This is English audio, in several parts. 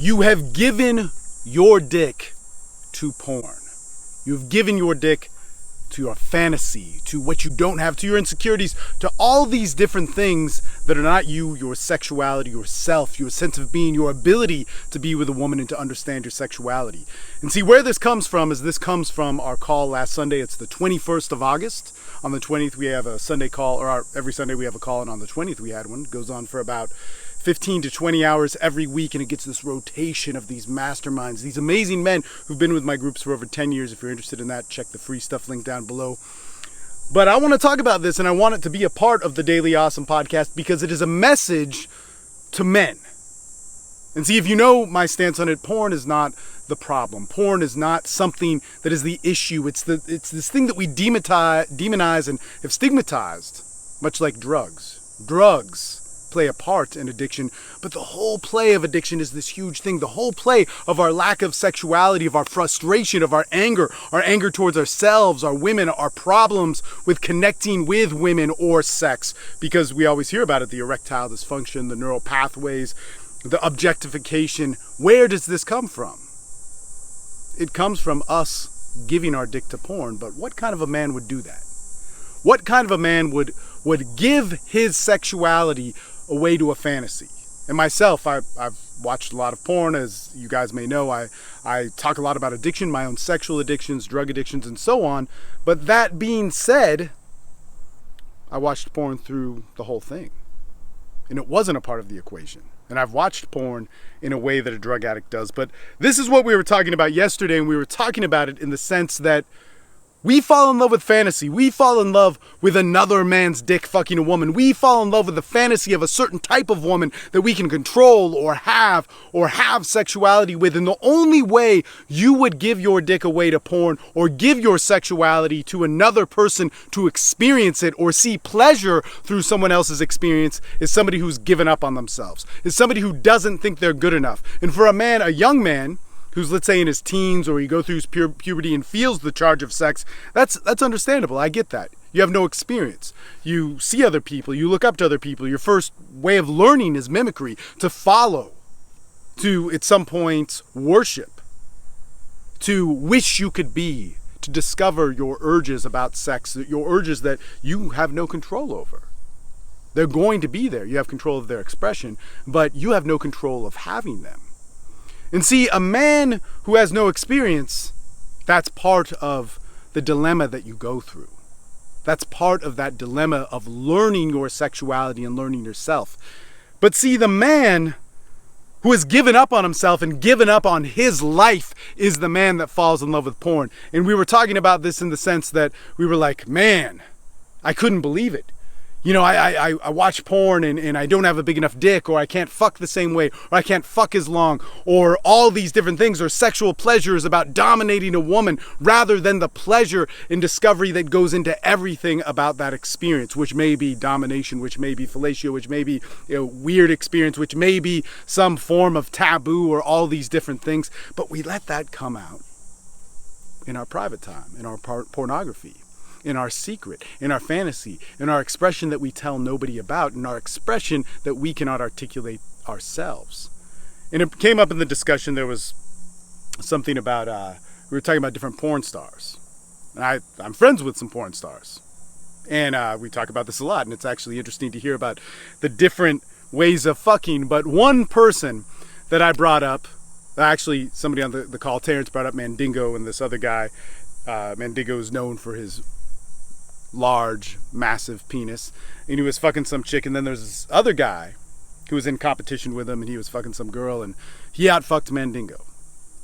You have given your dick to porn. You've given your dick to your fantasy, to what you don't have, to your insecurities, to all these different things that are not you, your sexuality, yourself, your sense of being, your ability to be with a woman and to understand your sexuality. And see, where this comes from is this comes from our call last Sunday. It's the 21st of August. On the 20th, we have a Sunday call, or every Sunday we have a call, and on the 20th we had one. It goes on for about 15 to 20 hours every week, and it gets this rotation of these masterminds, these amazing men who've been with my groups for over 10 years. If you're interested in that, check the free stuff link down below. But I want to talk about this, and I want it to be a part of the Daily Awesome podcast because it is a message to men. And see, if you know my stance on it, porn is not the problem. Porn is not something that is the issue. It's this thing that we demonize and have stigmatized, much like drugs. Drugs play a part in addiction, but the whole play of addiction is this huge thing. The whole play of our lack of sexuality, of our frustration, of our anger towards ourselves, our women, our problems with connecting with women or sex, because we always hear about it, the erectile dysfunction, the neural pathways, the objectification. Where does this come from? It comes from us giving our dick to porn, but what kind of a man would do that? What kind of a man would give his sexuality away to a fantasy? And myself, I've watched a lot of porn, as you guys may know. I talk a lot about addiction, my own sexual addictions, drug addictions, and so on. But that being said, I watched porn through the whole thing. And it wasn't a part of the equation. And I've watched porn in a way that a drug addict does. But this is what we were talking about yesterday, and we were talking about it in the sense that we fall in love with fantasy. We fall in love with another man's dick fucking a woman. We fall in love with the fantasy of a certain type of woman that we can control or have sexuality with. And the only way you would give your dick away to porn or give your sexuality to another person to experience it or see pleasure through someone else's experience is somebody who's given up on themselves, is somebody who doesn't think they're good enough. And for a man, a young man, who's, let's say, in his teens, or he goes through his puberty and feels the charge of sex, that's understandable. I get that. You have no experience. You see other people. You look up to other people. Your first way of learning is mimicry, to follow, to, at some point, worship, to wish you could be, to discover your urges about sex, your urges that you have no control over. They're going to be there. You have control of their expression, but you have no control of having them. And see, a man who has no experience, that's part of the dilemma that you go through. That's part of that dilemma of learning your sexuality and learning yourself. But see, the man who has given up on himself and given up on his life is the man that falls in love with porn. And we were talking about this in the sense that we were like, man, I couldn't believe it. You know, I watch porn and I don't have a big enough dick, or I can't fuck the same way, or I can't fuck as long, or all these different things, or sexual pleasure is about dominating a woman rather than the pleasure and discovery that goes into everything about that experience, which may be domination, which may be fellatio, which may be weird experience, which may be some form of taboo, or all these different things. But we let that come out in our private time, in our pornography, in our secret, in our fantasy, in our expression that we tell nobody about, in our expression that we cannot articulate ourselves. And it came up in the discussion, there was something about, we were talking about different porn stars. And I'm friends with some porn stars. And we talk about this a lot, and it's actually interesting to hear about the different ways of fucking. But one person that I brought up, actually somebody on the call, Terrence, brought up Mandingo, and this other guy, Mandingo is known for his large, massive penis, and he was fucking some chick. And then there's this other guy who was in competition with him, and he was fucking some girl, and he outfucked Mandingo.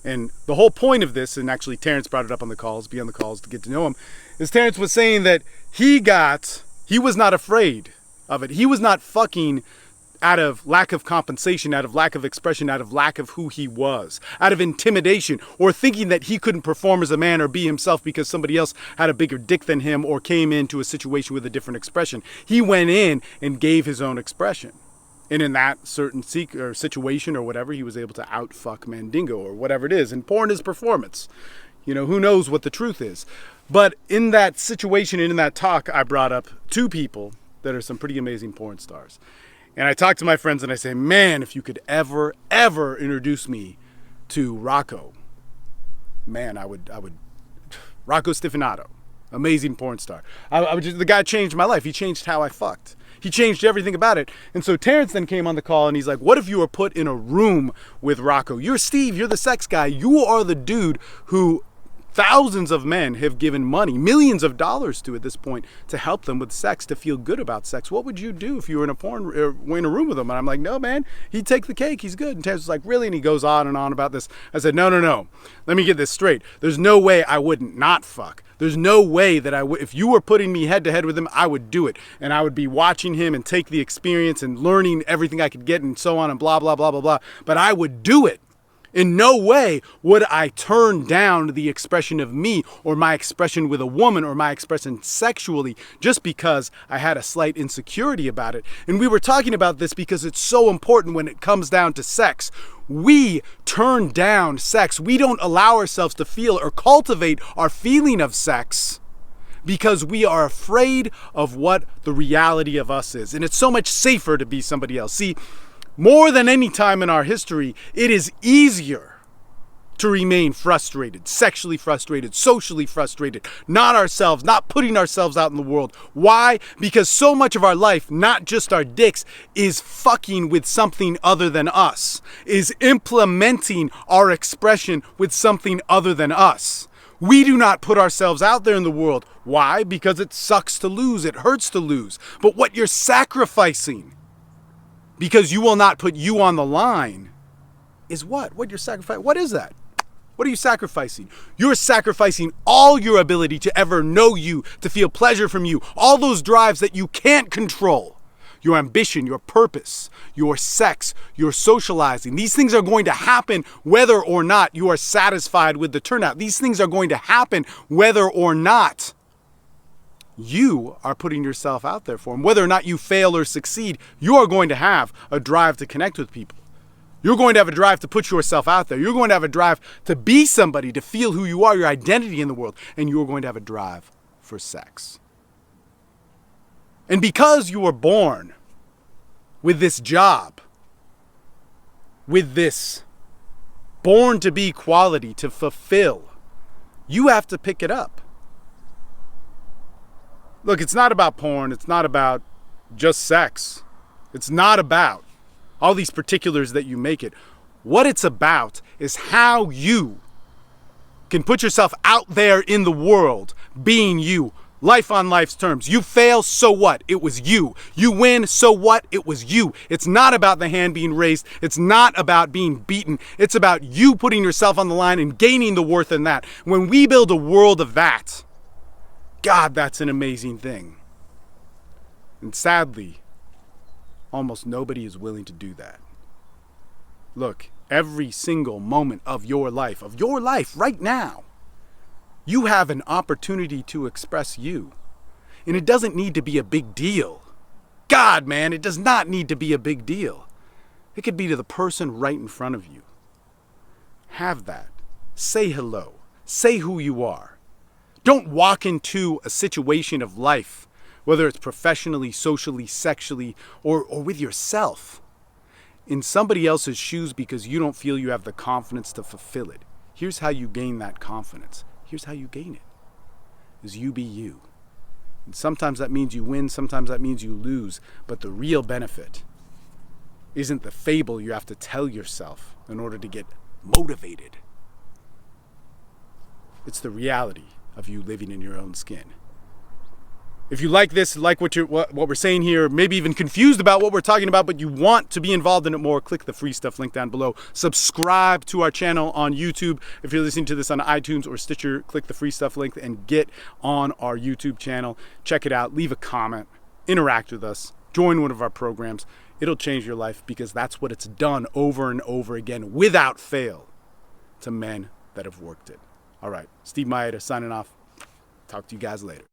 And the whole point of this, and actually Terrence brought it up on the calls, be on the calls to get to know him, is Terrence was saying that he was not afraid of it. He was not fucking out of lack of compensation, out of lack of expression, out of lack of who he was, out of intimidation, or thinking that he couldn't perform as a man or be himself because somebody else had a bigger dick than him or came into a situation with a different expression. He went in and gave his own expression. And in that certain situation or whatever, he was able to outfuck Mandingo or whatever it is. And porn is performance. You know, who knows what the truth is. But in that situation and in that talk, I brought up two people that are some pretty amazing porn stars. And I talk to my friends and I say, man, if you could ever introduce me to Rocco, man, I would, Rocco Stefanato, amazing porn star. The guy changed my life. He changed how I fucked. He changed everything about it. And so Terrence then came on the call and he's like, what if you were put in a room with Rocco? You're Steve, you're the sex guy. You are the dude who thousands of men have given money, millions of dollars to at this point, to help them with sex, to feel good about sex. What would you do if you were in a room with him? And I'm like, no, man, he'd take the cake. He's good. And Terrence was like, really? And he goes on and on about this. I said, no. Let me get this straight. There's no way I wouldn't not fuck. There's no way that I would, if you were putting me head to head with him, I would do it. And I would be watching him and take the experience and learning everything I could get and so on and blah, blah, blah, blah, blah. But I would do it. In no way would I turn down the expression of me or my expression with a woman or my expression sexually just because I had a slight insecurity about it. And we were talking about this because it's so important when it comes down to sex. We turn down sex. We don't allow ourselves to feel or cultivate our feeling of sex because we are afraid of what the reality of us is. And it's so much safer to be somebody else. See, more than any time in our history, it is easier to remain frustrated, sexually frustrated, socially frustrated, not ourselves, not putting ourselves out in the world. Why? Because so much of our life, not just our dicks, is fucking with something other than us, is implementing our expression with something other than us. We do not put ourselves out there in the world. Why? Because it sucks to lose, it hurts to lose. But what you're sacrificing, because you will not put you on the line, is what? What you're sacrificing? What is that? What are you sacrificing? You're sacrificing all your ability to ever know you, to feel pleasure from you, all those drives that you can't control. Your ambition, your purpose, your sex, your socializing. These things are going to happen whether or not you are satisfied with the turnout. These things are going to happen whether or not you are putting yourself out there for them. Whether or not you fail or succeed, you are going to have a drive to connect with people. You're going to have a drive to put yourself out there. You're going to have a drive to be somebody, to feel who you are, your identity in the world. And you're going to have a drive for sex. And because you were born with this job, with this born to be quality to fulfill, you have to pick it up. Look, it's not about porn. It's not about just sex. It's not about all these particulars that you make it. What it's about is how you can put yourself out there in the world, being you, life on life's terms. You fail, so what? It was you. You win, so what? It was you. It's not about the hand being raised. It's not about being beaten. It's about you putting yourself on the line and gaining the worth in that. When we build a world of that, God, that's an amazing thing. And sadly, almost nobody is willing to do that. Look, every single moment of your life right now, you have an opportunity to express you. And it doesn't need to be a big deal. God, man, it does not need to be a big deal. It could be to the person right in front of you. Have that. Say hello. Say who you are. Don't walk into a situation of life, whether it's professionally, socially, sexually, or with yourself, in somebody else's shoes because you don't feel you have the confidence to fulfill it. Here's how you gain that confidence. Here's how you gain it, is you be you. And sometimes that means you win, sometimes that means you lose, but the real benefit isn't the fable you have to tell yourself in order to get motivated. It's the reality of you living in your own skin. If you like this, like what we're saying here, maybe even confused about what we're talking about, but you want to be involved in it more, click the free stuff link down below. Subscribe to our channel on YouTube. If you're listening to this on iTunes or Stitcher, click the free stuff link and get on our YouTube channel. Check it out, leave a comment, interact with us, join one of our programs. It'll change your life because that's what it's done over and over again without fail to men that have worked it. All right, Steve Mayeda signing off. Talk to you guys later.